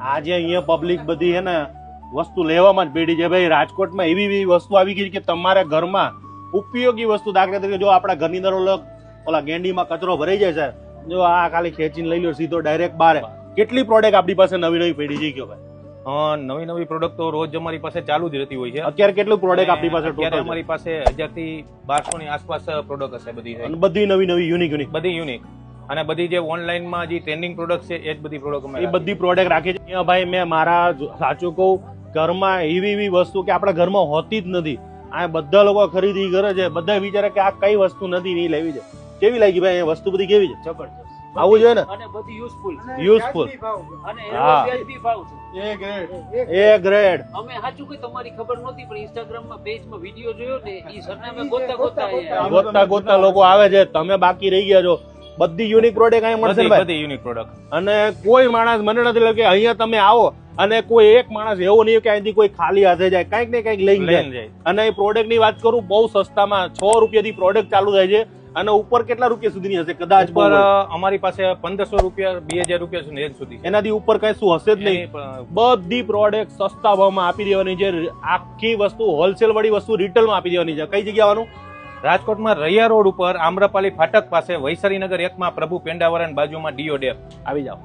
આજે અહીંયા પબ્લિક બધી હે ને વસ્તુ લેવામાં જ બેઠી છે ભાઈ. રાજકોટમાં એવી એવી વસ્તુ આવી ગઈ કે તમારા ઘરમાં ઉપયોગી વસ્તુ, દાખલા તરીકે જો આપણા ઘરની અંદર ઓલા ગેંડીમાં કચરો ભરાઈ જાય છે, જો આ ખાલી ખેંચીને લઈ લો સીધો ડાયરેક્ટ બહાર. કેટલી પ્રોડક્ટ આપણી પાસે નવી નવી પેઢી છે કયો ભાઈ? નવી નવી પ્રોડક્ટ તો રોજ અમારી પાસે ચાલુ જ રહેતી હોય છે. અત્યારે કેટલું પ્રોડક્ટ આપણી પાસે અત્યારે ટોટલ? અમારી પાસે 1000 થી 1200 ની આસપાસ પ્રોડક્ટ હશે. બધી નવી નવી યુનિક યુનિક, બધી યુનિક, અને બધી જે ઓનલાઈન માં જે ટ્રેન્ડિંગ પ્રોડક્ટ છે એ જ બધી પ્રોડક્ટ અમે એ બધી પ્રોડક્ટ રાખી છે. અહીંયા ભાઈ મેં મારા સાચું કહું, ઘરમાં એવી એવી વસ્તુ કે આપણા ઘરમાં હોતી જ નથી, આ બધા લોકો ખરીદી કરે છે. બધા વિચારે કે આ કઈ વસ્તુ નથી નહીં લેવી છે. કેવી લાગી ભાઈ એ વસ્તુ બધી? કેવી છે? જબરદસ્ત. આવું જોઈએ ને, અને બધી યુઝફુલ યુઝફુલ, અને હા. એનો વ્યાજબી ભાવ છે. એ ગ્રેડ. અમે સાચું કઈ તમારી ખબર નહોતી, પણ ઇન્સ્ટાગ્રામ માં પેજ માં વિડીયો જોયો ને ઈ સરનામે ગોતા ગોતતા ગોતતા લોકો આવે છે. તમે બાકી રહી ગયા છો. બધી યુનિક પ્રોડક્ટ અહીંયા મળશે ને ભાઈ. બધી યુનિક પ્રોડક્ટ. અને કોઈ માણસ મને નથી લાગે કે અહીંયા તમે આવો અને કોઈ એક માણસ એવો નહીં કે અહીંથી કોઈ ખાલી હાથે જાય, કઈક ને કઈક લઈને જાય. અને એ પ્રોડક્ટ ની વાત કરું, બહુ સસ્તામાં 6 રૂપિયાથી પ્રોડક્ટ ચાલુ થાય છે. અને ઉપર કેટલા રૂપિયા સુધીની હશે? કદાચ ઉપર અમારી પાસે 1500 રૂપિયા 2000 રૂપિયા રેન્જ સુધી છે. એનાથી ઉપર કઈ શું હશે જ નહીં. બધી પ્રોડક્ટ સસ્તા ભાવમાં આપી દેવાની છે. આખી વસ્તુ હોલસેલ વાળી વસ્તુ રિટેલમાં આપી દેવાની છે. કઈ જગ્યા આવવાનું? રાજકોટમાં રૈયા રોડ ઉપર આમ્રપાલી ફાટક પાસે વૈશાલીનગર 1 માં પ્રભુ પેંડાવાળાની બાજુમાં ડીઓ ડેપ. આવી જાઓ.